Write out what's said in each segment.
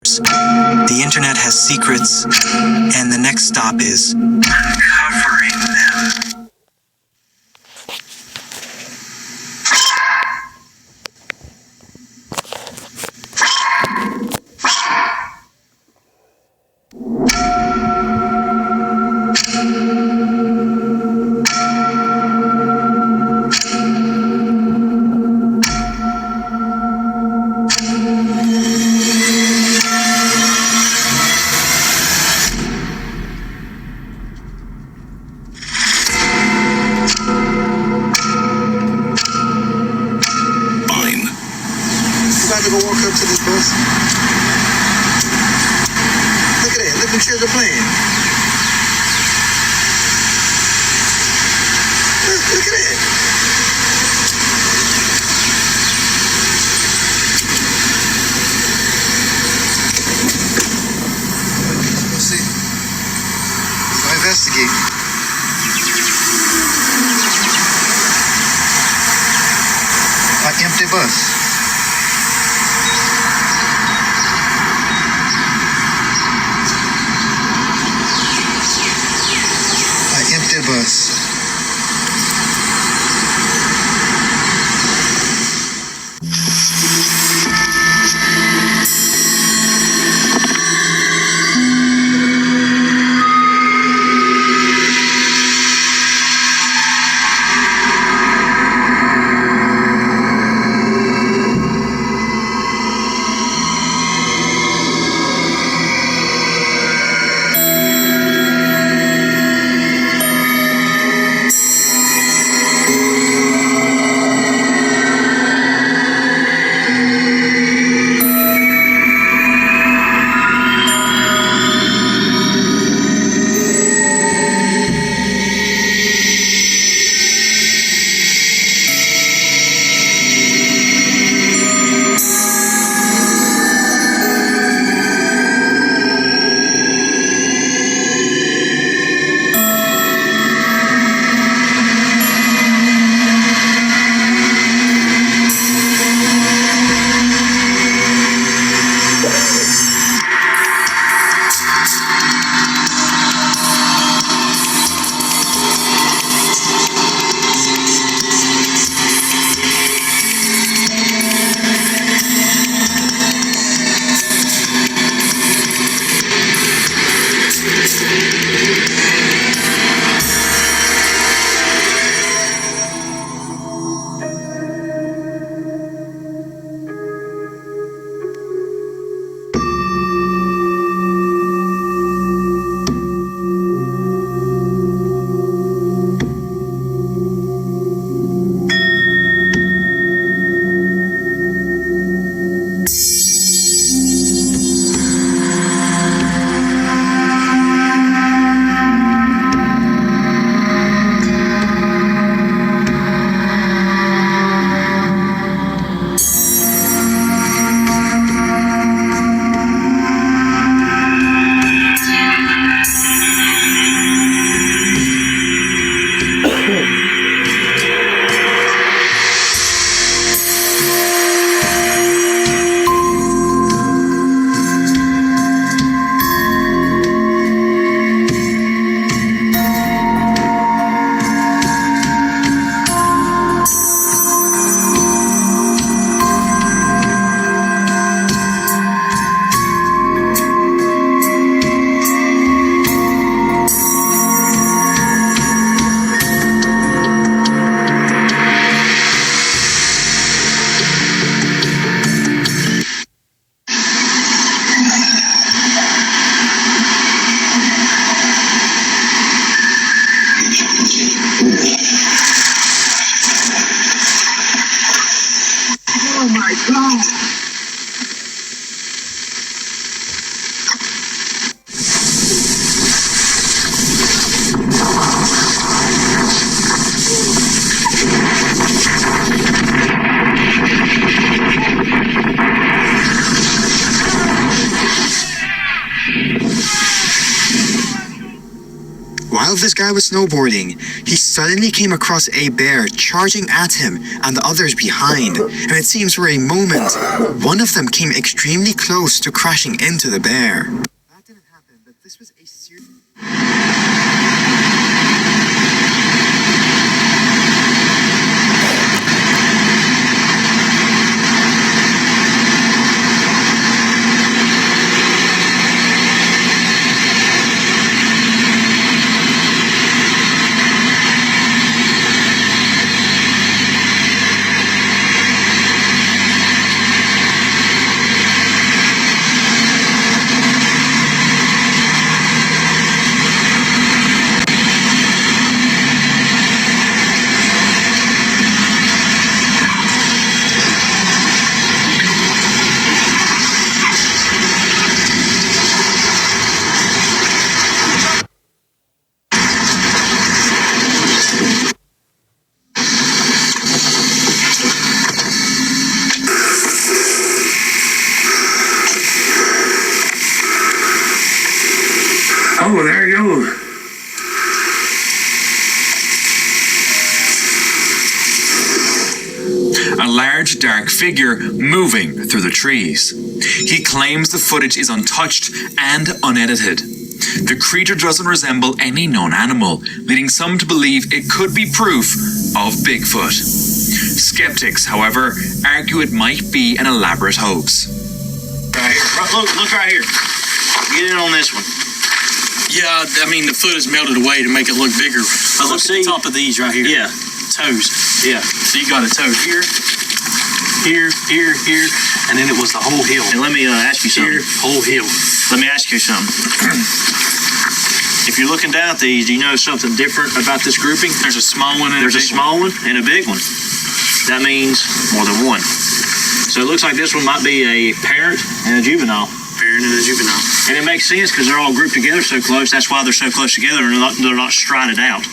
The internet has secrets, and the next stop is uncovering them. About to go walk up to this bus. Look at that. Look what children playing. Look at that. Let's see. Let's go investigate. An empty bus. Empty bus. While this guy was snowboarding, he suddenly came across a bear charging at him and the others behind, and it seems for a moment, one of them came extremely close to crashing into the bear. That didn't happen, but this was a serious... Oh, there you go. A large dark figure moving through the trees. He claims the footage is untouched and unedited. The creature doesn't resemble any known animal, leading some to believe it could be proof of Bigfoot. Skeptics, however, argue it might be an elaborate hoax. Right here. Look right here. Get in on this one. Yeah, I mean, the foot is melted away to make it look bigger. But look at the top of these right here. Yeah. Toes. Yeah. So you got a toe here, and then it was the whole heel. And let me ask you something. Here, whole heel. Let me ask you something. If you're looking down at these, do you know something different about this grouping? There's a small one and There's a small one and a big one. That means more than one. So it looks like this one might be a parent and a juvenile. Parent and a juvenile. And it makes sense because they're all grouped together so close. That's why they're so close together and they're not strided out.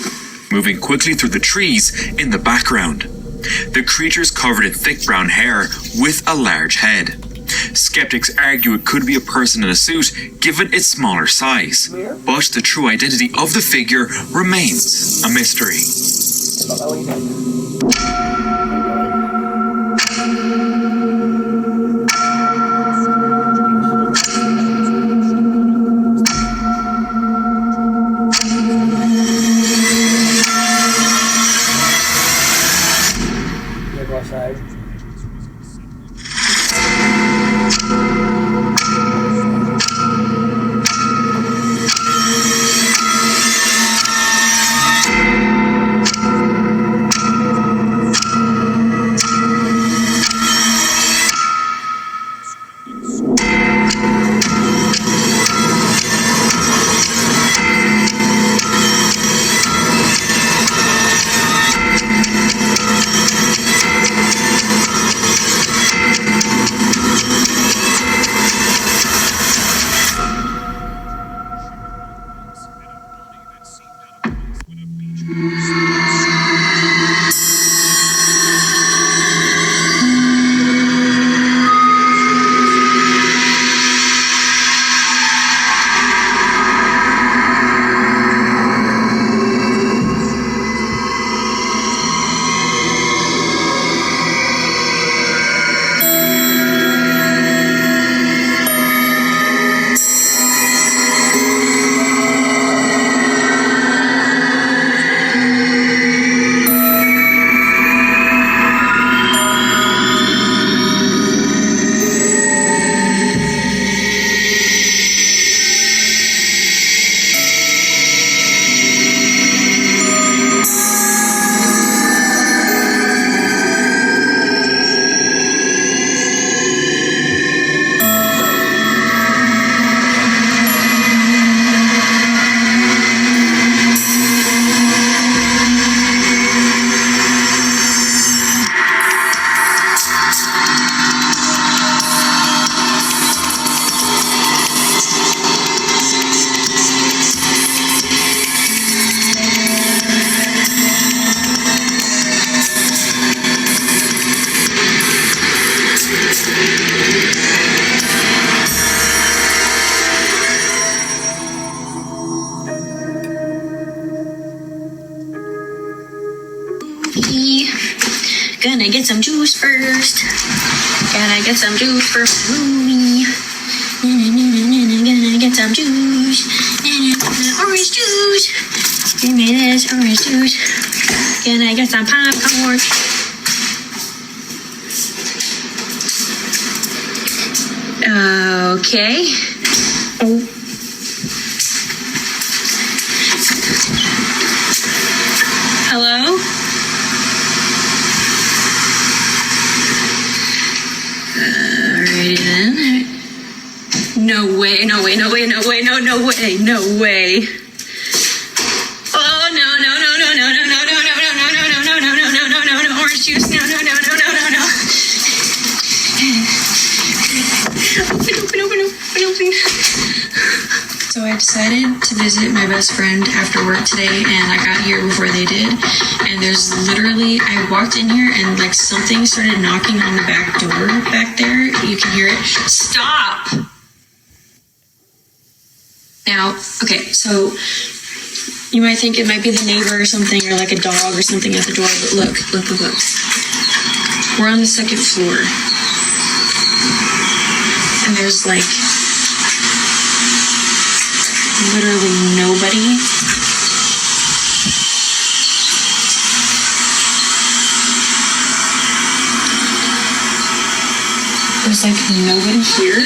Moving quickly through the trees in the background. The creature's covered in thick brown hair with a large head. Skeptics argue it could be a person in a suit given its smaller size, but the true identity of the figure remains a mystery. Gonna get some juice first. Gotta get some juice for my movie. Gonna get some juice. Orange juice. Give me this orange juice. Gonna get some popcorn. Okay. Oh. Hello? Alrighty then. No way, no way, no way, no way, no way, no way. Oh no, no, no, no, no, no, no, no, no, no, no, no, no, no, no, no, no, no, orange juice, no, no, no, no, no, no, no. Open. So I decided to visit my best friend after work today, and I got here before they did. And there's literally, I walked in here and like something started knocking on the back door back there. You can hear it. Stop! Now, okay, so you might think it might be the neighbor or something, or like a dog or something at the door, but look. We're on the second floor. And there's like literally nobody. There's like nobody here.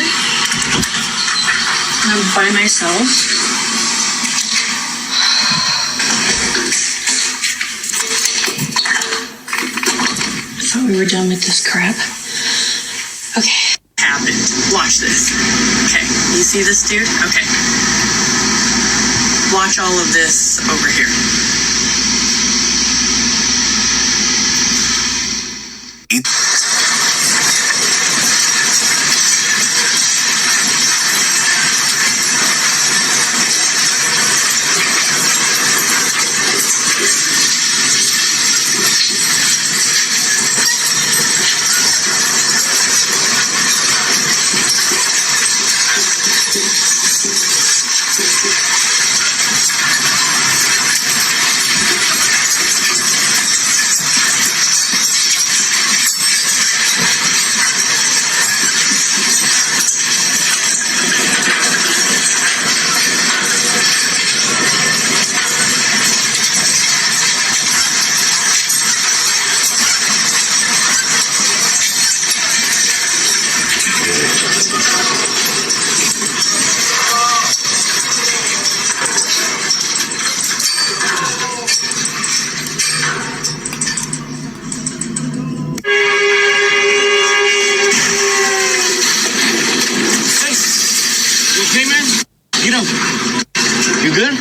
I'm by myself. I thought we were done with this crap. Okay. Happened. Watch this. Okay, you see this dude? Okay. Watch all of this over here. Hey man, get up. You good?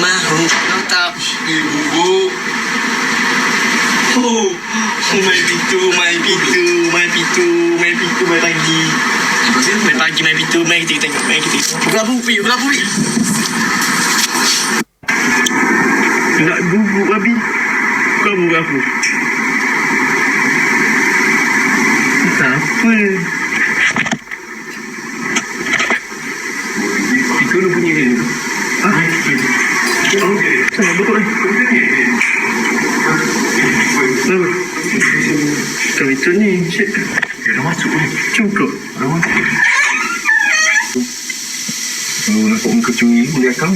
Mahu tak. Bubuk. Oh, main pintu, main pagi. Main pintu, main kita tengok, main kita tengok. Berapa pi? Nak bubuk babi. Kau berapa? Siapa? Itu lu punya dia. Sama betul ni. Kau itu ni, cik. Dia dah masuk ni. Cukup. Kalau nampak muka curi, boleh kau.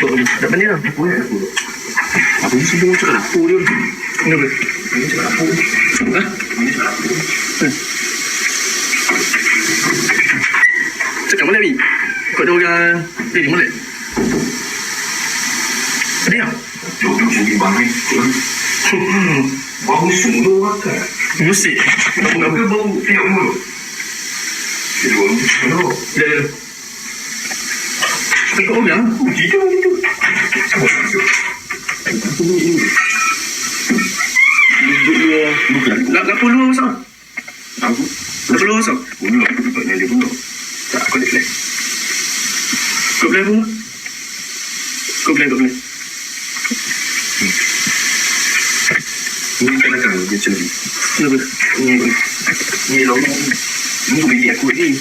Tak pandai lah. Apa ni sebelum cakap dapur dia? Kenapa? Ini cakap dapur. Ha? Ini cakap dapur. Cakap mana ni? Kau ada orang... di mana? Ada yang? Jodoh suri bangai. Bau sungguh makan. Musik? Kenapa bau tiap mulut? Dia bau mulut. Ya. Tengok orang? Jika itu. Apa maksud? Aku ni. Bukan. Nak puluh sama? Aku? Nak puluh sama? Puluh. Tempatnya dia puluh. Tak, aku ada plan. Kau plan apa? Kau plan. Ini kan akan dia macam ni. Kenapa? Ni lorong. Ni bilik aku ni.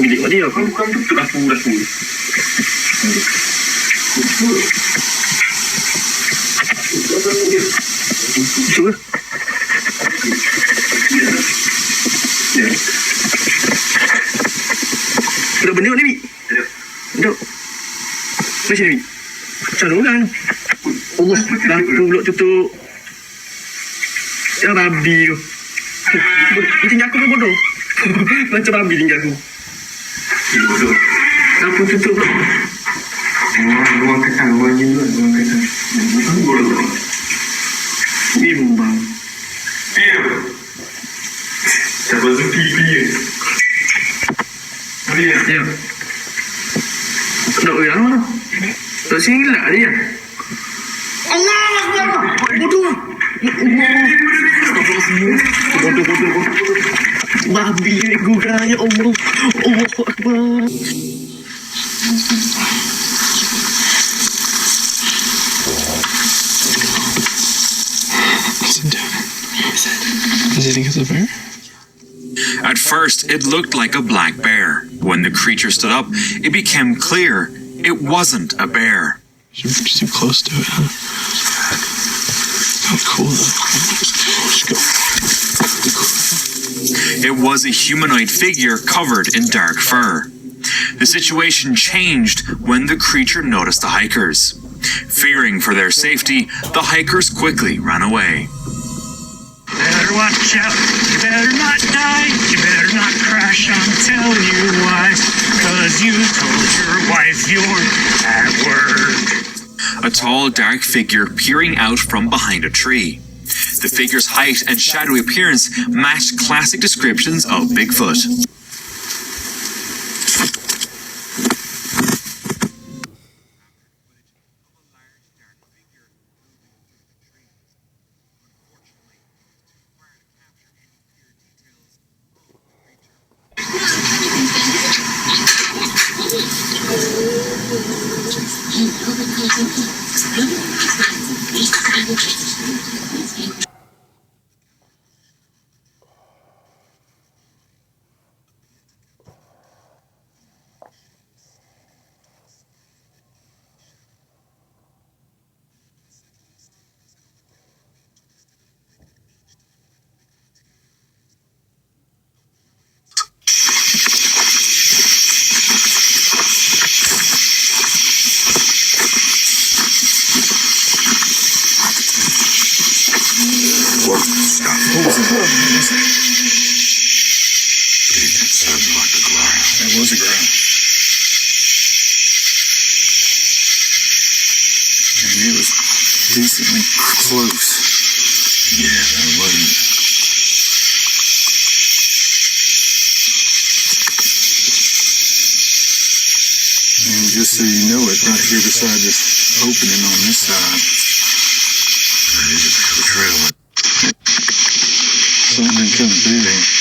Bilik mak dia. Kau bukan tutup dapur. Cuba. Ya. Ada benda ni, Bi? Ada. Macam ni, Bi? Macam orang. Allah, lampu pulak tutup. Ya, babi tu. Tinggal aku pun bodoh. Macam babi tinggal aku. Bodoh. Lampu tutup pulak. Ruang kacang, ruang kacang. Bodoh. Bimbang. Siapa tu pipi? Ya. Tak orang mana? Tak silap dia. Allah Akbar. Bodoh. Bodoh. Babi ni gurau ya Allah. Allah Akbar. Does he think it's a bear? At first, it looked like a black bear. When the creature stood up, it became clear it wasn't a bear. You're too close to it, huh? Oh, cool though. Just go. It was a humanoid figure covered in dark fur. The situation changed when the creature noticed the hikers. Fearing for their safety, the hikers quickly ran away. Better watch out, you better not die, you better not crash, I'm telling you why, 'cause you told your wife you're at work. A tall, dark figure peering out from behind a tree. The figure's height and shadowy appearance matched classic descriptions of Bigfoot. That was a ground. And it was decently close. Yeah, that wasn't. And just so you know it, right here beside this opening on this side, something come through there.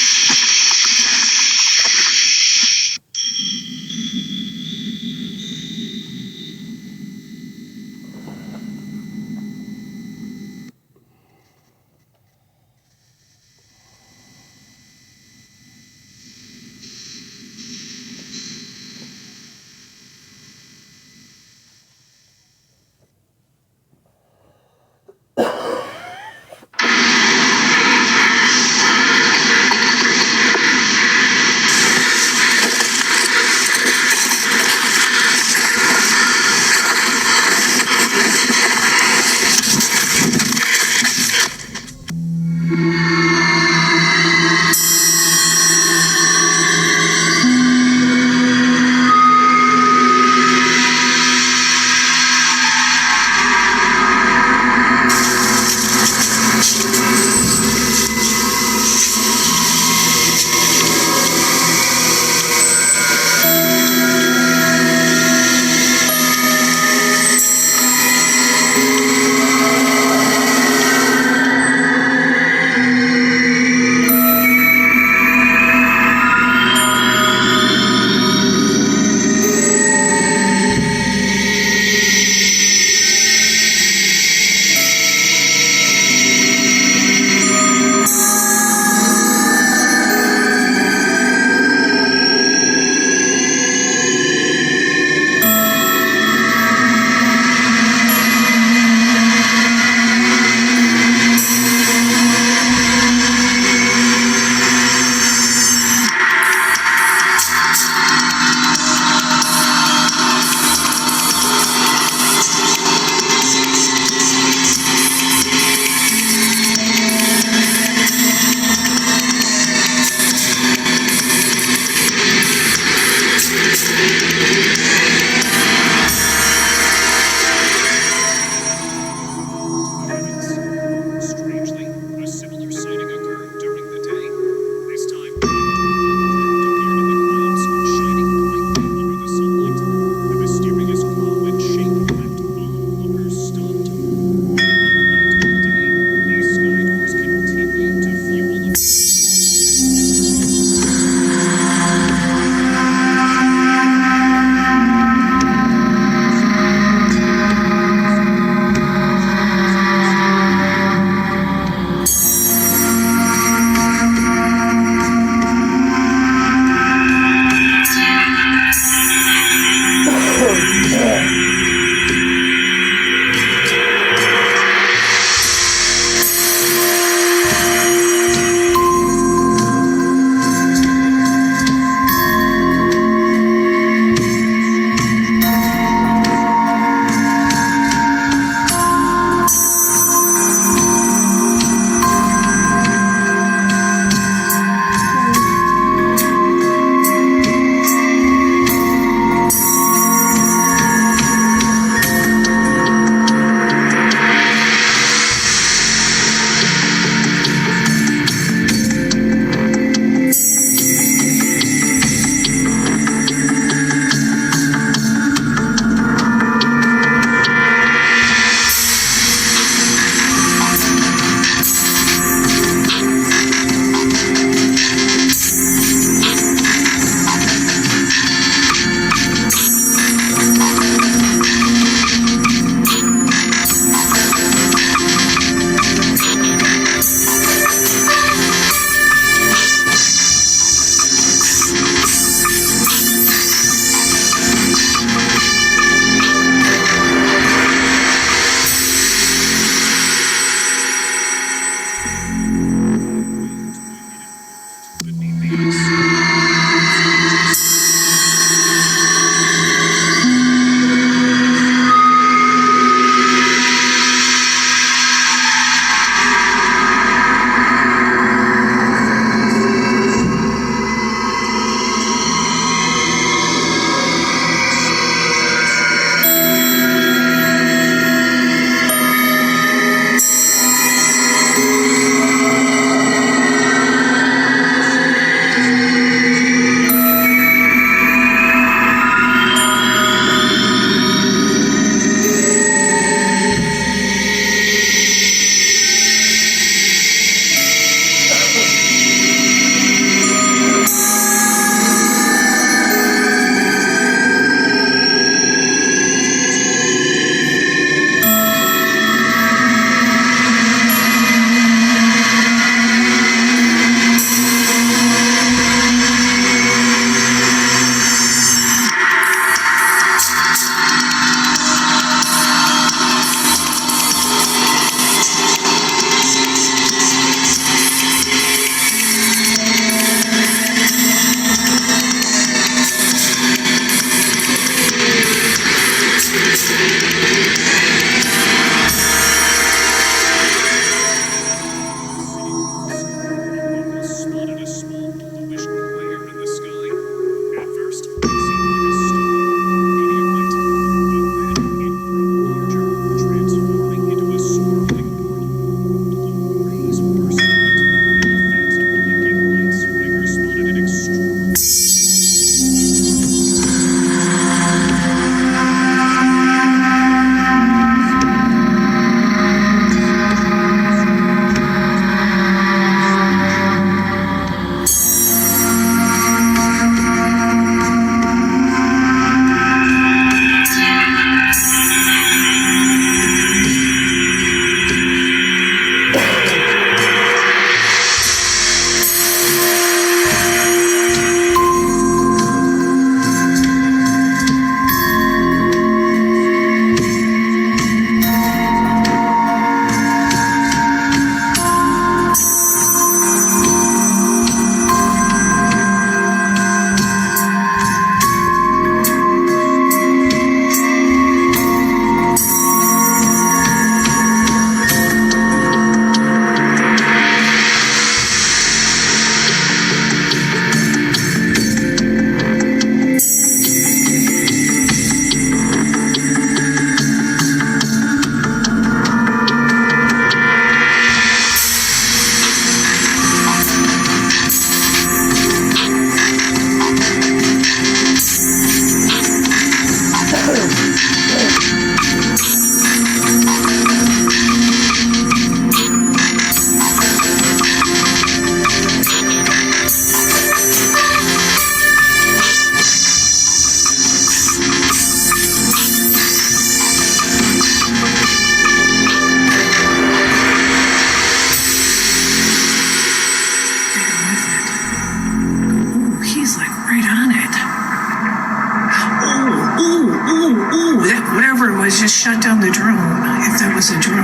was just shut down the drone, if that was a drone.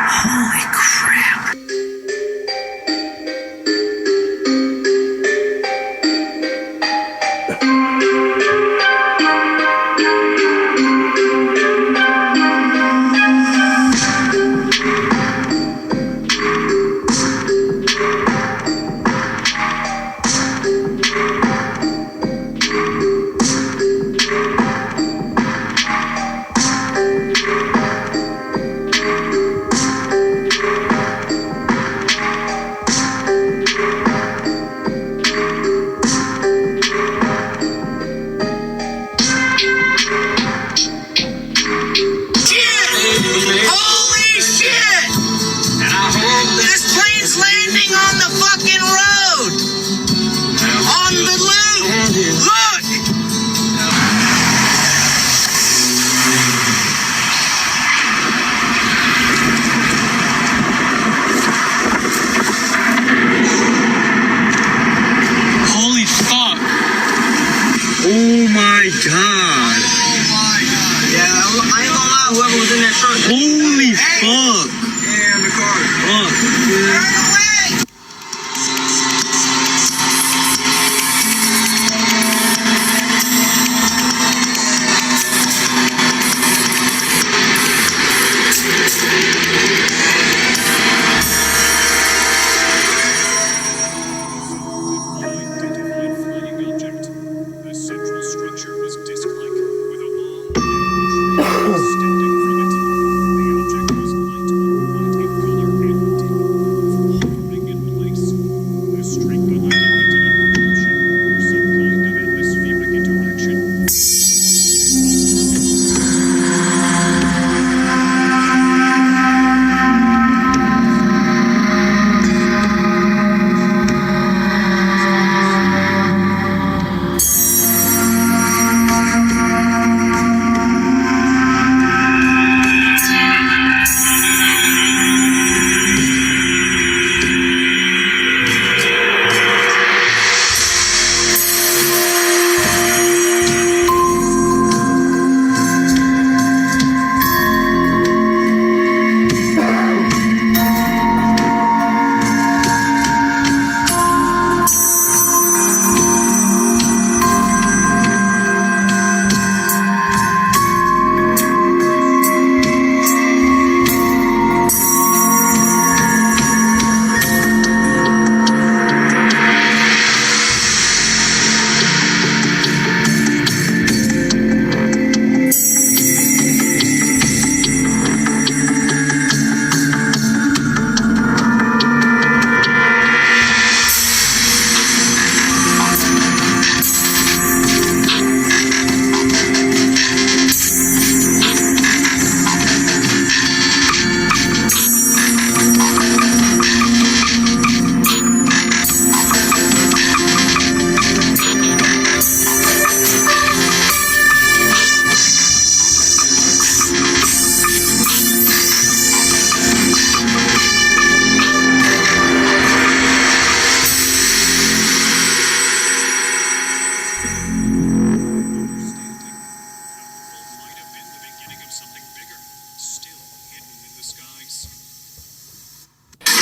Holy crap. Holy shit! This plane's landing on the fucking road! On the loop! Look! Holy fuck! Oh my god! Yeah, I ain't gonna lie, whoever was in that truck. Holy fuck! Yeah, in the car. Fuck. Turn away!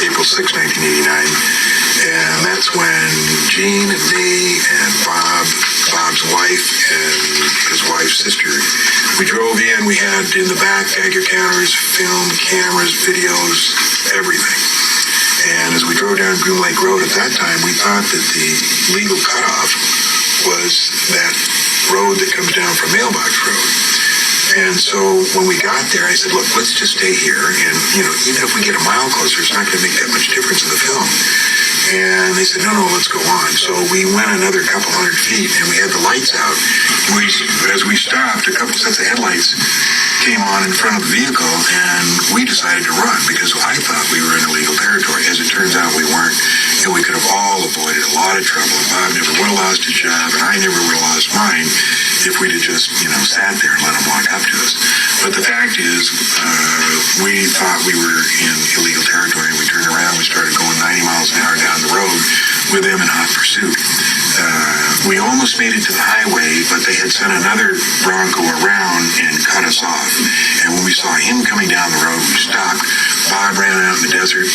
April 6, 1989, and that's when Gene and me and Bob's wife and his wife's sister, we drove in. We had in the back Geiger counters, film, cameras, videos, everything. And as we drove down Groom Lake Road at that time, we thought that the legal cutoff was that road that comes down from Mailbox Road. And so when we got there, I said, look, let's just stay here. And, you know, even if we get a mile closer, it's not going to make that much difference in the film. And they said, no, let's go on. So we went another couple hundred feet, and we had the lights out. As we stopped, a couple sets of headlights came on in front of the vehicle, and we decided to run because I thought we were in illegal territory. As it turns out, we weren't, and we could have all avoided a lot of trouble. Bob never would have lost his job, and I never would have lost mine if we'd have just, sat there and let them walk up to us. But the fact is, we thought we were in illegal territory. We turned around, we started going 90 miles an hour down the road with them in hot pursuit. We almost made it to the highway, but they had sent another Bronco around and cut us off. And when we saw him coming down the road, we stopped. Bob ran out in the desert.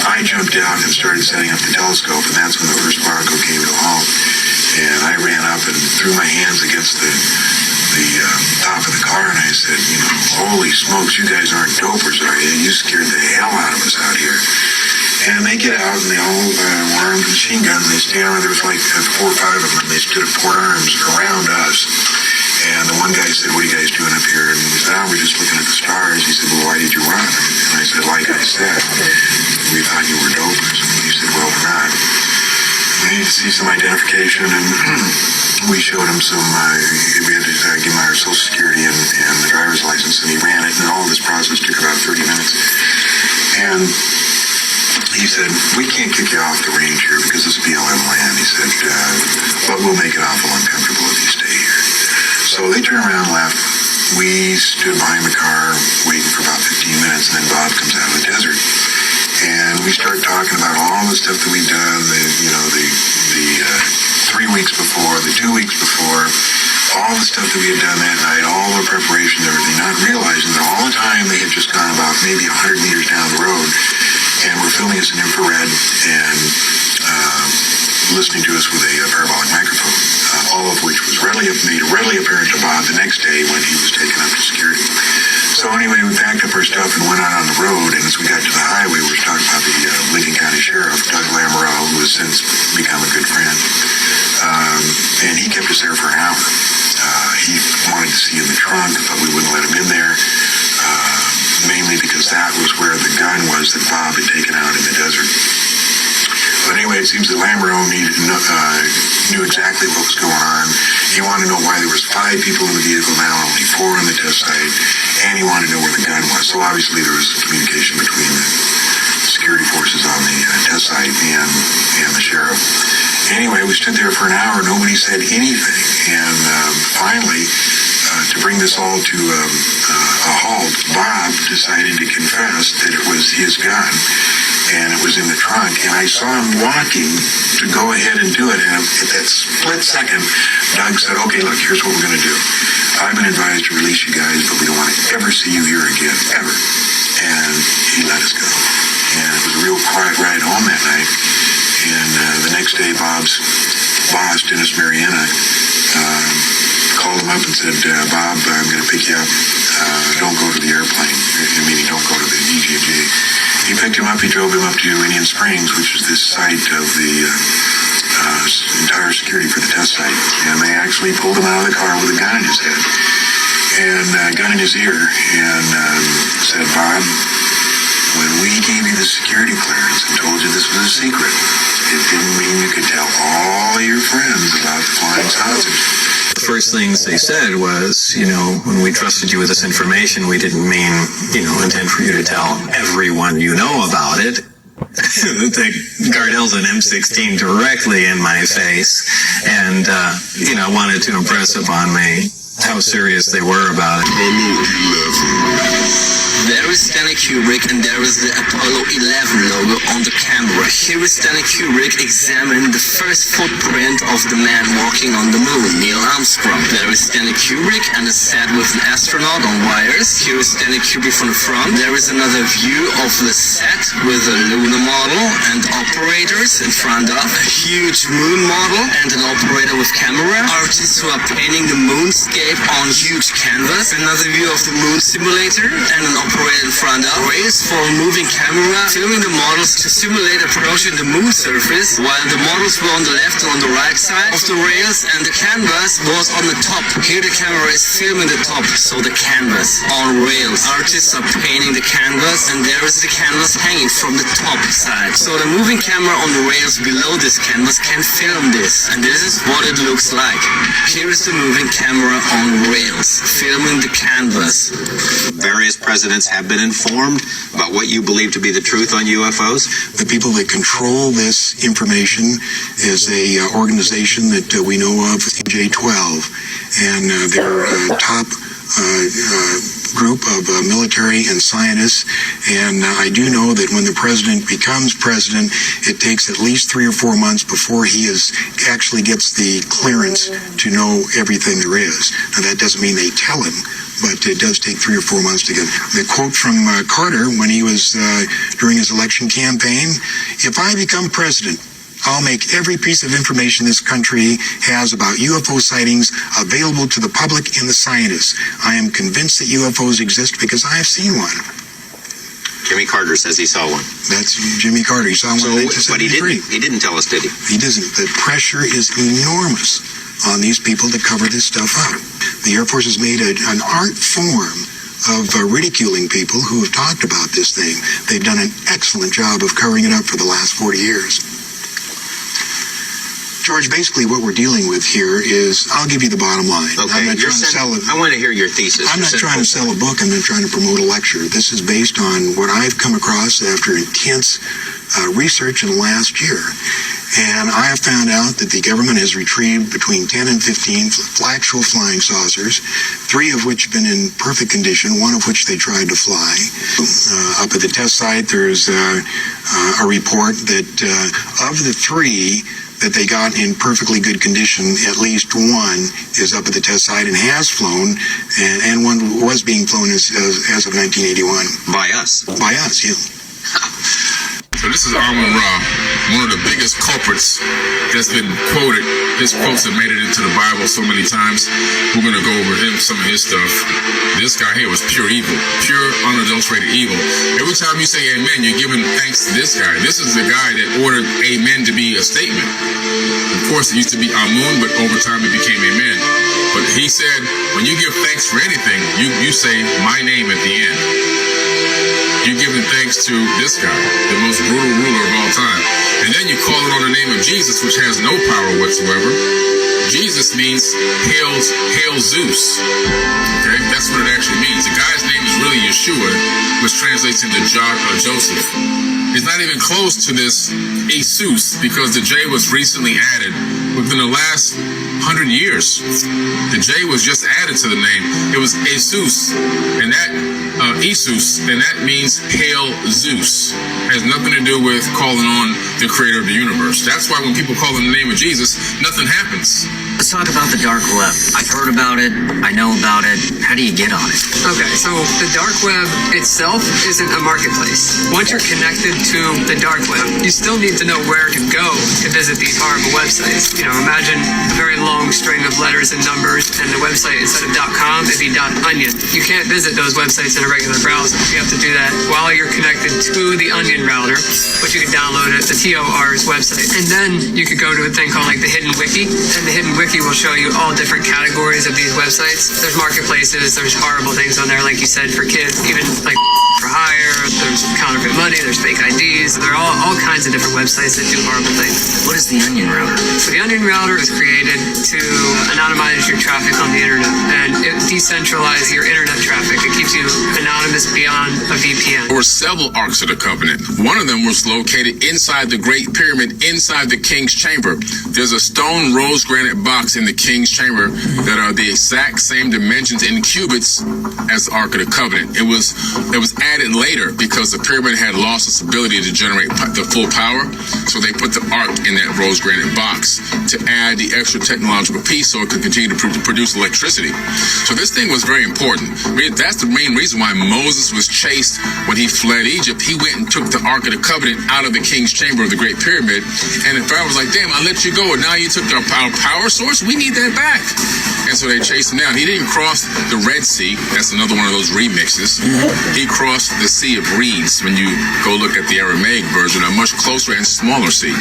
I jumped out and started setting up the telescope, and that's when the first Bronco came to a halt. And I ran up and threw my hands against the top of the car, and I said, holy smokes, you guys aren't dopers, are you? You scared the hell out of us out here. And they get out, and they all were armed with machine guns, and they stand around. There was like 4 or 5 of them, and they stood at port arms around us. And the one guy said, what are you guys doing up here? And we said, we're just looking at the stars. He said, well, why did you run? And I said, like I said, we thought you were dopers. And he said, well, we're not. We need to see some identification, and we showed him some, we had to give him our social security and the driver's license, and he ran it, and all this process took about 30 minutes. And he said, we can't kick you off the range here because this is BLM land. He said, but we'll make it awful uncomfortable if you stay here. So they turned around and left. We stood behind the car waiting for about 15 minutes, and then Bob comes out of the desert. And we start talking about all the stuff that we've done, the 3 weeks before, the 2 weeks before, all the stuff that we had done that night, all the preparation, everything, not realizing that all the time they had just gone about maybe 100 meters down the road and were filming us in infrared and listening to us with a parabolic microphone, all of which was made readily apparent to Bob the next day when he was taken up to security. So anyway, we packed up our stuff and went out on the road, and as we got to the highway, we were talking about the Lincoln County Sheriff, Doug Lamoureux, who has since become a good friend, and he kept us there for an hour. He wanted to see in the trunk, but we wouldn't let him in there, mainly because that was where the gun was that Bob had taken out in the desert. But anyway, it seems that Lamoureux knew exactly what was going on. He wanted to know why there was 5 people in the vehicle now, only 4 on the test site, and he wanted to know where the gun was. So obviously there was communication between the security forces on the test site and the sheriff. Anyway, we stood there for an hour. Nobody said anything. And finally, to bring this all to a halt, Bob decided to confess that it was his gun. And it was in the trunk, and I saw him walking to go ahead and do it, and at that split second, Doug said, okay, look, here's what we're going to do. I've been advised to release you guys, but we don't want to ever see you here again, ever. And he let us go. And it was a real quiet ride home that night, and the next day, Bob's boss, Dennis Mariana, called him up and said, Bob, I'm going to pick you up. Don't go to the airplane, meaning don't go to the EGG. He picked him up, he drove him up to Indian Springs, which is this site of the entire security for the test site. And they actually pulled him out of the car with a gun in his head and a gun in his ear and said, Bob, when we gave you the security clearance and told you this was a secret, it didn't mean you could tell all your friends about the flying saucers. The first things they said was, when we trusted you with this information, we didn't mean, intend for you to tell everyone you know about it. The guard held an M16 directly in my face and, wanted to impress upon me how serious they were about it. There is Stanley Kubrick and there is the Apollo 11 logo on the camera. Here is Stanley Kubrick examining the first footprint of the man walking on the moon, Neil Armstrong. There is Stanley Kubrick and a set with an astronaut on wires. Here is Stanley Kubrick from the front. There is another view of the set with a lunar model and operators in front of, a huge moon model and an operator with camera. Artists who are painting the moonscape on huge canvas. Another view of the moon simulator and an operator in front of. Rails for a moving camera, filming the models to simulate approaching the moon surface, while the models were on the left and on the right side of the rails and the canvas was on the top. Here the camera is filming the top, so the canvas on rails. Artists are painting the canvas and there is the canvas hanging from the top side. So the moving camera on the rails below this canvas can film this, and this is what it looks like. Here is the moving camera on rails, filming the canvas. Various presidents audience have been informed about what you believe to be the truth on UFOs? The people that control this information is a organization that we know of, J12, and their top group of military and scientists. And I do know that when the president becomes president, it takes at least 3 or 4 months before he actually gets the clearance to know everything there is. Now, that doesn't mean they tell him, but it does take 3 or 4 months to get. The quote from Carter when he was during his election campaign: "If I become president, I'll make every piece of information this country has about UFO sightings available to the public and the scientists. I am convinced that UFOs exist because I have seen one." Jimmy Carter says he saw one. That's Jimmy Carter. He saw one in 1973. But he didn't tell us, did he? He doesn't. The pressure is enormous on these people to cover this stuff up. The Air Force has made an art form of ridiculing people who have talked about this thing. They've done an excellent job of covering it up for the last 40 years. George, basically what we're dealing with here is, I'll give you the bottom line. Okay, I'm not trying to sell it. I want to hear your thesis. I'm not trying to sell a book. I'm not trying to promote a lecture. This is based on what I've come across after intense research in the last year. And I have found out that the government has retrieved between 10 and 15 actual flying saucers, 3 of which have been in perfect condition, 1 of which they tried to fly. Up at the test site, there's a report that of the 3 that they got in perfectly good condition, at least 1 is up at the test site and has flown, and 1 was being flown as of 1981. By us? By us, yeah. So this is Armin Ra, one of the biggest culprits that's been quoted. His quotes have made it into the Bible so many times. We're going to go over some of his stuff. This guy here was pure evil, pure unadulterated evil. Every time you say amen, you're giving thanks to this guy. This is the guy that ordered amen to be a statement. Of course, it used to be Amun, but over time it became amen. But he said, when you give thanks for anything, you say my name at the end. You're giving thanks to this guy, the most brutal ruler of all time. And then you call it on the name of Jesus, which has no power whatsoever. Jesus means hail Zeus. Okay, that's what it actually means. The guy's name is really Yeshua, which translates into Joseph. It's not even close to this Jesus, because the J was recently added within the last 100 years. The J was just added to the name. It was Jesus, and that Isus, and that means hail Zeus. Has nothing to do with calling on the creator of the universe. That's why when people call on the name of Jesus, nothing happens. Let's talk about the dark web. I've heard about it. I know about it. How do you get on it? Okay, so the dark web itself isn't a marketplace. Once you're connected to the dark web, you still need to know where to go to visit these horrible websites. You know, imagine a very long string of letters and numbers, and the website instead of .com, it'd be .onion. You can't visit those websites in a regular browser. You have to do that while you're connected to the Onion router, which you can download at the TOR's website. And then you could go to a thing called like the Hidden Wiki, and the Hidden Wiki will show you all different categories of these websites. There's marketplaces, there's horrible things on there, like you said, for kids, even like for hire, there's counterfeit money, there's fake IDs, there are all kinds of different websites that do horrible things. What is the Onion router? So the Onion router was created to anonymize your traffic on the internet, and it decentralizes your internet traffic. It keeps you anonymous beyond a VPN. There were several Arks of the Covenant. One of them was located inside the Great Pyramid, inside the King's Chamber. There's a stone rose granite box in the King's Chamber that are the exact same dimensions in cubits as the Ark of the Covenant. It was added later because the pyramid had lost its ability to generate the full power, so they put the Ark in that rose granite box to add the extra technological piece so it could continue to produce electricity. So this thing was very important. I mean, that's the main reason why Moses was chased when he fled Egypt. He went and took the Ark of the Covenant out of the King's Chamber of the Great Pyramid, and the Pharaoh was like, damn, I let you go, and now you took our power source? We need that back. And so they chased him down. He didn't cross the Red Sea. That's another one of those remixes. He crossed the Sea of Reeds. When you go look at the Aramaic version, a much closer and smaller sea.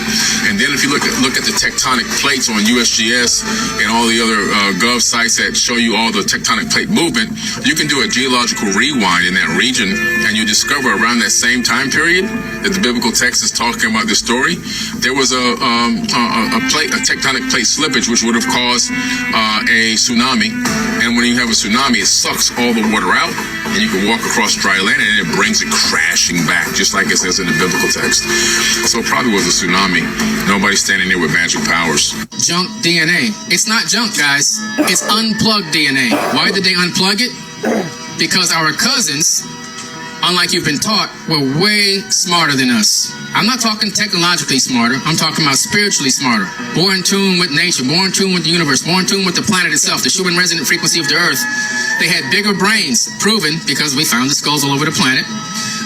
And then if you look at the tectonic plates on USGS and all the other gov sites that show you all the tectonic plate movement, you can do a geological rewind in that region, and you discover around that same time period that the biblical text is talking about this story, there was a tectonic plate slippage, which would have caused a tsunami. And when you have a tsunami, it sucks all the water out, and you can walk across dry land, and it brings it crashing back, just like it says in the biblical text. So it probably was a tsunami. Nobody's standing there with magic powers. Junk DNA. It's not junk, guys. It's unplugged DNA. Why did they unplug it? Because our cousins, unlike you've been taught, were way smarter than us. I'm not talking technologically smarter. I'm talking about spiritually smarter. More in tune with nature, more in tune with the universe, more in tune with the planet itself, the human resonant frequency of the earth. They had bigger brains, proven, because we found the skulls all over the planet.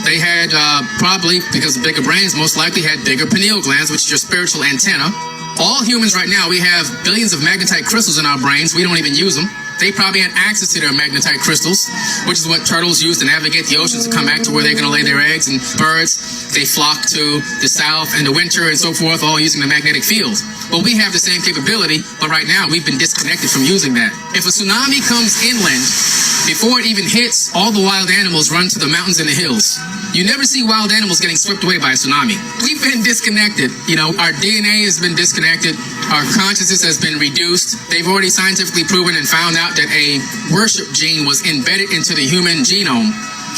They had, probably, because of bigger brains, most likely had bigger pineal glands, which is your spiritual antenna. All humans right now, we have billions of magnetite crystals in our brains. We don't even use them. They probably had access to their magnetite crystals, which is what turtles use to navigate the oceans to come back to where they're going to lay their eggs. And birds, they flock to the south in the winter and so forth, all using the magnetic field. Well, we have the same capability, but right now we've been disconnected from using that. If a tsunami comes inland, before it even hits, all the wild animals run to the mountains and the hills. You never see wild animals getting swept away by a tsunami. We've been disconnected. You know, our DNA has been disconnected. Our consciousness has been reduced. They've already scientifically proven and found out that a worship gene was embedded into the human genome.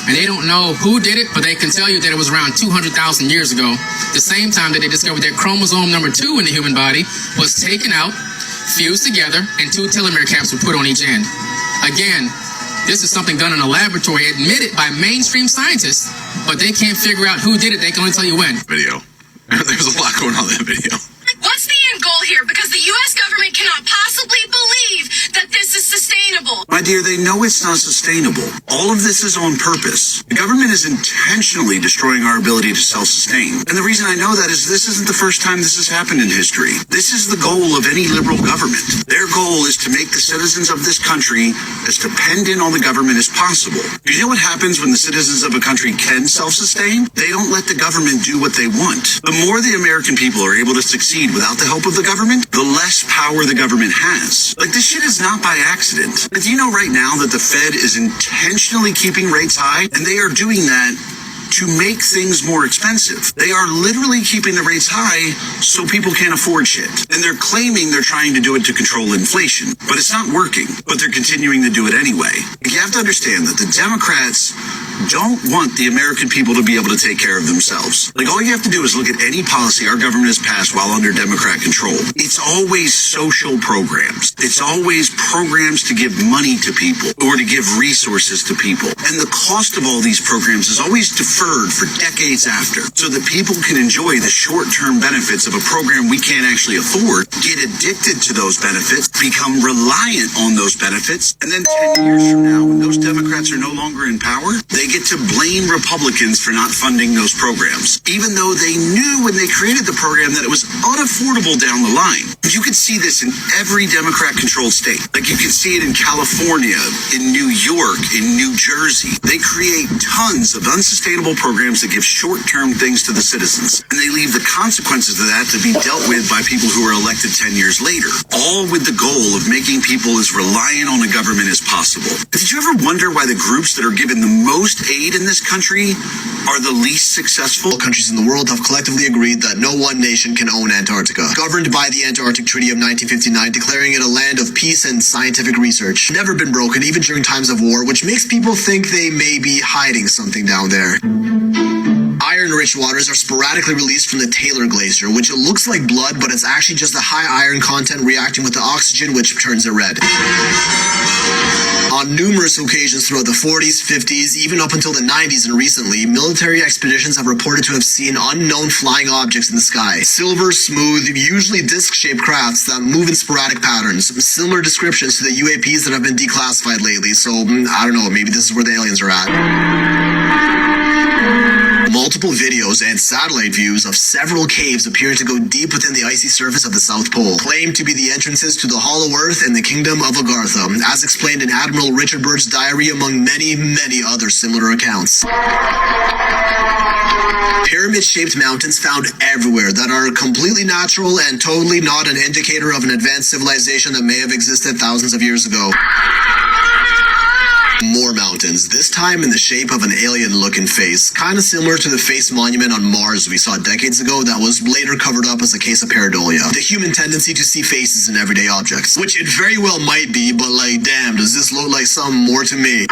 And they don't know who did it, but they can tell you that it was around 200,000 years ago. The same time that they discovered that chromosome number 2 in the human body was taken out, fused together, and 2 telomere caps were put on each end. Again, this is something done in a laboratory, admitted by mainstream scientists, but they can't figure out who did it. They can only tell you when. Video. There's a lot going on in that video. What's the end goal here? Because the U.S. government cannot possibly believe that this is sustainable. My dear, they know it's not sustainable. All of this is on purpose. The government is intentionally destroying our ability to self-sustain. And the reason I know that is this isn't the first time this has happened in history. This is the goal of any liberal government. Their goal is to make the citizens of this country as dependent on the government as possible. You know what happens when the citizens of a country can self-sustain? They don't let the government do what they want. The more the American people are able to succeed without the help of the government, the less power the government has. Like, this shit is not by accident. Like, do you know right now that the Fed is intentionally keeping rates high? And they are doing that to make things more expensive. They are literally keeping the rates high so people can't afford shit. And they're claiming they're trying to do it to control inflation, but it's not working, but they're continuing to do it anyway. You have to understand that the Democrats don't want the American people to be able to take care of themselves. Like, all you have to do is look at any policy our government has passed while under Democrat control. It's always social programs. It's always programs to give money to people or to give resources to people. And the cost of all these programs is always deferred for decades after, so that people can enjoy the short-term benefits of a program we can't actually afford, get addicted to those benefits, become reliant on those benefits, and then 10 years from now, when those Democrats are no longer in power, they get to blame Republicans for not funding those programs, even though they knew when they created the program that it was unaffordable down the line. You could see this in every Democrat-controlled state. Like, you could see it in California, in New York, in New Jersey. They create tons of unsustainable programs that give short-term things to the citizens, and they leave the consequences of that to be dealt with by people who are elected 10 years later, all with the goal of making people as reliant on the government as possible. Did you ever wonder why the groups that are given the most aid in this country are the least successful? Countries in the world have collectively agreed that no one nation can own Antarctica, governed by the Antarctic Treaty of 1959, declaring it a land of peace and scientific research. Never been broken, even during times of war, which makes people think they may be hiding something down there. Iron-rich waters are sporadically released from the Taylor Glacier, which it looks like blood, but it's actually just the high iron content reacting with the oxygen, which turns it red. On numerous occasions throughout the 40s, 50s, even up until the 90s and recently, military expeditions have reported to have seen unknown flying objects in the sky. Silver, smooth, usually disc-shaped crafts that move in sporadic patterns. Similar descriptions to the UAPs that have been declassified lately, so I don't know, maybe this is where the aliens are at. Multiple videos and satellite views of several caves appearing to go deep within the icy surface of the South Pole, claimed to be the entrances to the Hollow Earth and the Kingdom of Agartha, as explained in Admiral Richard Byrd's diary, among many, many other similar accounts. Pyramid-shaped mountains found everywhere that are completely natural and totally not an indicator of an advanced civilization that may have existed thousands of years ago. More mountains, this time in the shape of an alien-looking face, kind of similar to the face monument on Mars we saw decades ago that was later covered up as a case of pareidolia. The human tendency to see faces in everyday objects, which it very well might be, but like, damn, does this look like something more to me?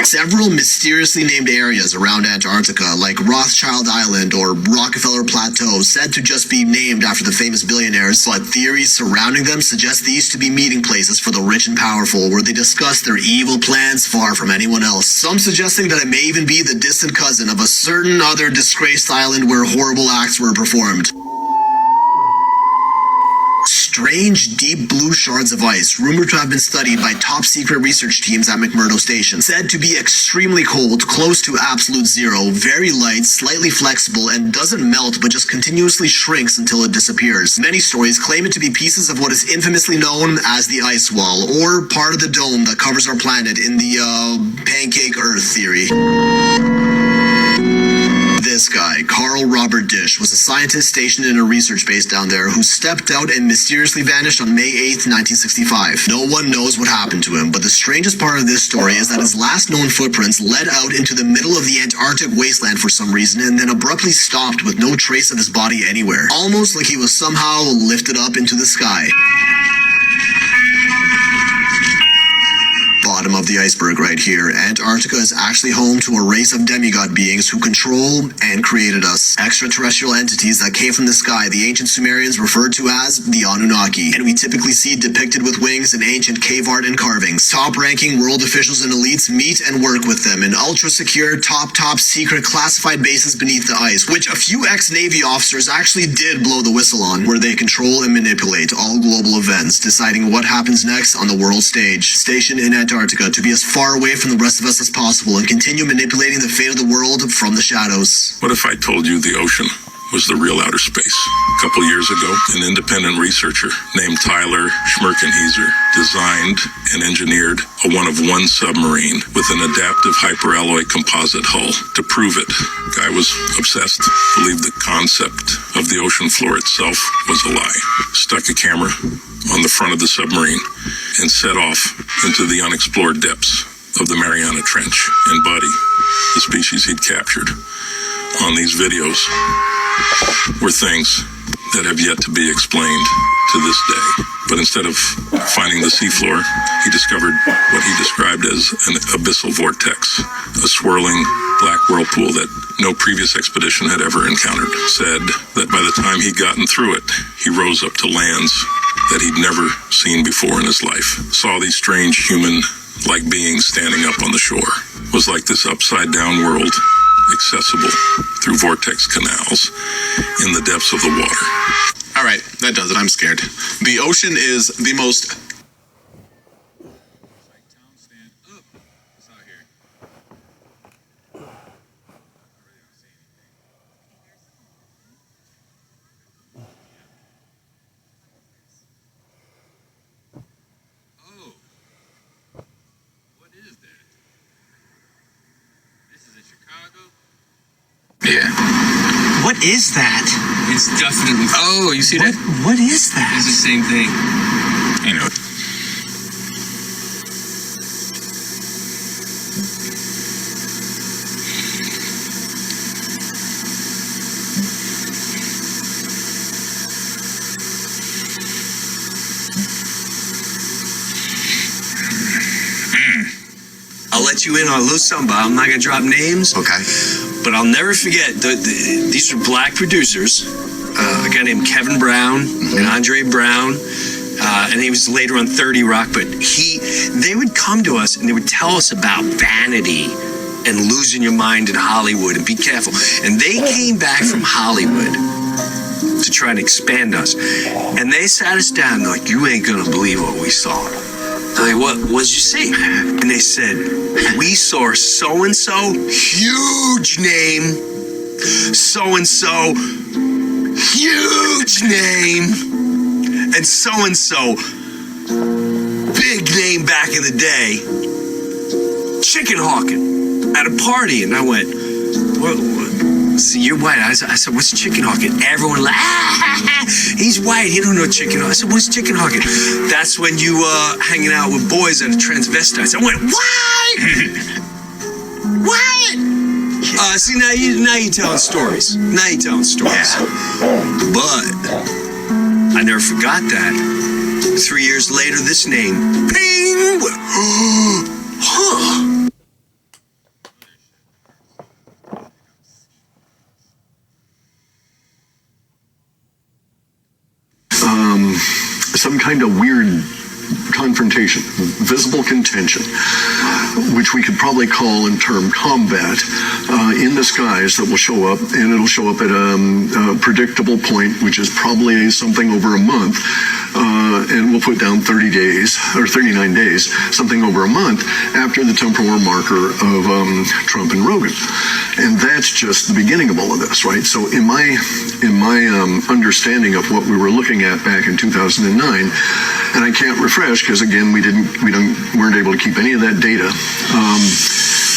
Several mysteriously named areas around Antarctica, like Rothschild Island or Rockefeller Plateau, said to just be named after the famous billionaires, but theories surrounding them suggest these to be meeting places for the rich and powerful, where they discuss their evil plans far from anyone else. Some suggesting that it may even be the distant cousin of a certain other disgraced island where horrible acts were performed. Strange, deep blue shards of ice, rumored to have been studied by top-secret research teams at McMurdo Station, said to be extremely cold, close to absolute zero, very light, slightly flexible, and doesn't melt but just continuously shrinks until it disappears. Many stories claim it to be pieces of what is infamously known as the ice wall, or part of the dome that covers our planet in the, pancake Earth theory. This guy, Carl Robert Dish, was a scientist stationed in a research base down there who stepped out and mysteriously vanished on May 8th, 1965. No one knows what happened to him, but the strangest part of this story is that his last known footprints led out into the middle of the Antarctic wasteland for some reason and then abruptly stopped with no trace of his body anywhere. Almost like he was somehow lifted up into the sky. Bottom of the iceberg right here. Antarctica is actually home to a race of demigod beings who control and created us. Extraterrestrial entities that came from the sky the ancient Sumerians referred to as the Anunnaki, and we typically see depicted with wings in ancient cave art and carvings. Top-ranking world officials and elites meet and work with them in ultra-secure, top secret classified bases beneath the ice, which a few ex-Navy officers actually did blow the whistle on, where they control and manipulate all global events, deciding what happens next on the world stage. Stationed in Antarctica to be as far away from the rest of us as possible and continue manipulating the fate of the world from the shadows. What if I told you the ocean was the real outer space? A couple years ago, an independent researcher named Tyler Schmerkenhieser designed and engineered a one-of-one submarine with an adaptive hyperalloy composite hull. To prove it, the guy was obsessed, believed the concept of the ocean floor itself was a lie. Stuck a camera on the front of the submarine and set off into the unexplored depths of the Mariana Trench. And Buddy, the species he'd captured on these videos, were things that have yet to be explained to this day. But instead of finding the seafloor, he discovered what he described as an abyssal vortex, a swirling black whirlpool that no previous expedition had ever encountered. Said that by the time he'd gotten through it, he rose up to lands that he'd never seen before in his life. Saw these strange human-like beings standing up on the shore. It was like this upside-down world, accessible through vortex canals in the depths of the water. All right, that does it. I'm scared. The ocean is the most... Yeah. What is that? It's definitely... Oh, you see that? What is that? It's the same thing. You know. I'll let you in on a little something. I'm not going to drop names. Okay. But I'll never forget, these are black producers. A guy named Kevin Brown and Andre Brown. And he was later on 30 Rock. But they would come to us and they would tell us about vanity and losing your mind in Hollywood and be careful. And they came back from Hollywood to try and expand us. And they sat us down and they're like, you ain't going to believe what we saw. I'm like, what did you see? And they said, we saw so-and-so, huge name, so-and-so, huge name, and so-and-so, big name back in the day, chicken hawking at a party. And I went, what? See, you're white. I said, what's chicken hawking? Everyone like, he's white. He don't know chicken hawking. I said, what's chicken hawking? That's when you hanging out with boys that are transvestites. I went, what? What? See, now you telling stories. Now you telling stories. But I never forgot that. 3 years later, this name, ping! Huh. Some kind of weird confrontation, visible contention, which we could probably call in term combat, in the skies that will show up, and it'll show up at a predictable point, which is probably something over a month, and we'll put down 30 days, or 39 days, something over a month after the temporal marker of Trump and Rogan. And that's just the beginning of all of this, right? So in my understanding of what we were looking at back in 2009, and I can't refresh because again we weren't able to keep any of that data.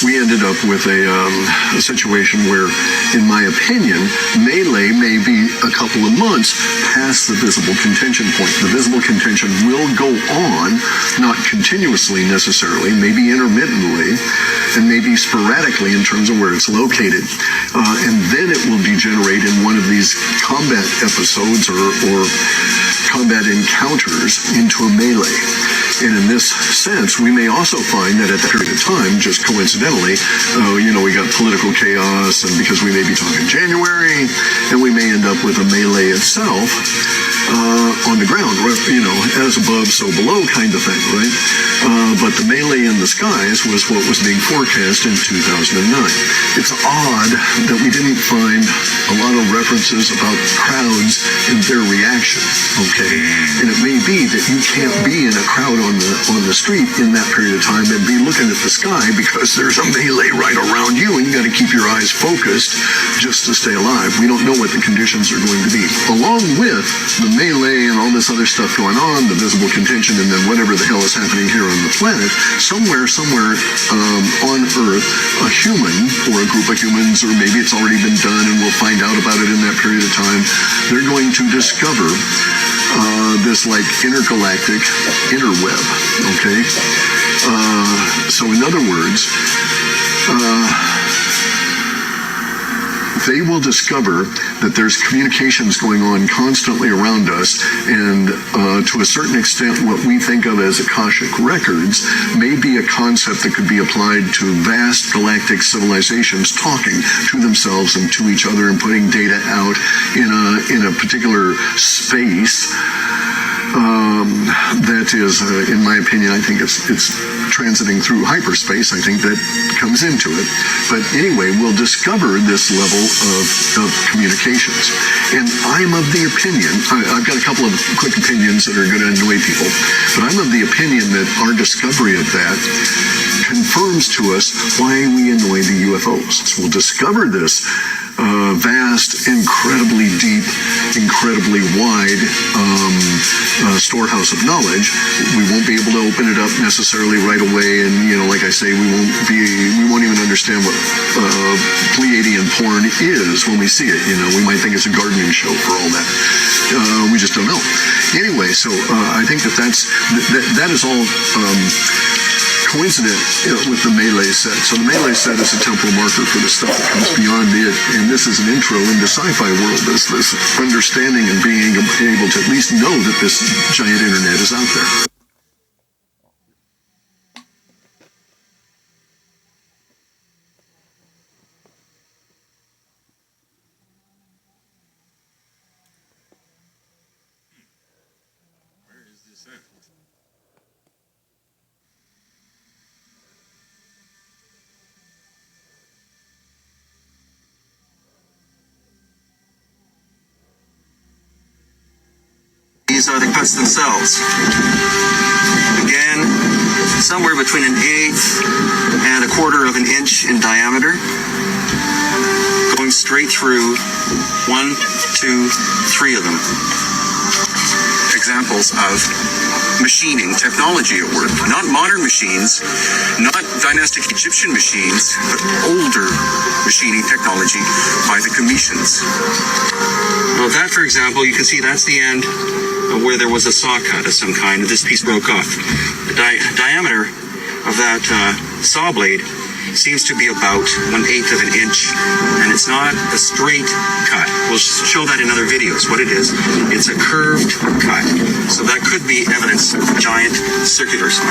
We ended up with a situation where, in my opinion, melee may be a couple of months past the visible contention point. The visible contention will go on, not continuously necessarily, maybe intermittently, and maybe sporadically in terms of where it's located. And then it will degenerate in one of these combat episodes or combat encounters into a melee. And in this sense, we may also find that at that period of time, just coincidentally, we got political chaos, and because we may be talking January, and we may end up with a melee itself on the ground, as above, so below kind of thing, right? But the melee in the skies was what was being forecast in 2009. It's odd that we didn't find a lot of references about crowds and their reaction, okay? And it may be that you can't be in a crowd on the street in that period of time and be looking at the sky because there's a melee right around you and you got to keep your eyes focused just to stay alive. We don't know what the conditions are going to be. Along with the melee and all this other stuff going on, the visible contention, and then whatever the hell is happening here on the planet, somewhere on Earth, a human or a group of humans, or maybe it's already been done and we'll find out about it in that period of time, they're going to discover this like intergalactic interweb, okay? So in other words, they will discover that there's communications going on constantly around us, and to a certain extent what we think of as Akashic records may be a concept that could be applied to vast galactic civilizations talking to themselves and to each other and putting data out in a particular space. That is, in my opinion, I think it's transiting through hyperspace. I think that comes into it. But anyway, we'll discover this level of communications. And I'm of the opinion, I've got a couple of quick opinions that are going to annoy people, but I'm of the opinion that our discovery of that confirms to us why we annoy the UFOs. So we'll discover this vast, incredibly deep, incredibly wide storehouse of knowledge. We won't be able to open it up necessarily right away, and like I say, we won't even understand what Pleiadian porn is when we see it. We might think it's a gardening show for all that. We just don't know. Anyway, so I think that is all coincident with the melee set. So the melee set is a temporal marker for the stuff that comes beyond it, and this is an intro into sci-fi world, this understanding and being able to at least know that this giant internet is out there. These are the cuts themselves. Again, somewhere between 1/8 and 1/4 of an inch in diameter, going straight through 1, 2, 3 of them. examples of machining technology at work. Not modern machines, not dynastic Egyptian machines, but older machining technology by the Cometians. Well, that, for example, you can see that's the end where there was a saw cut of some kind. This piece broke off. The diameter of that saw blade seems to be about 1/8 of an inch, and it's not a straight cut. We'll show that in other videos. What it is, it's a curved cut. So that could be evidence of a giant circular saw.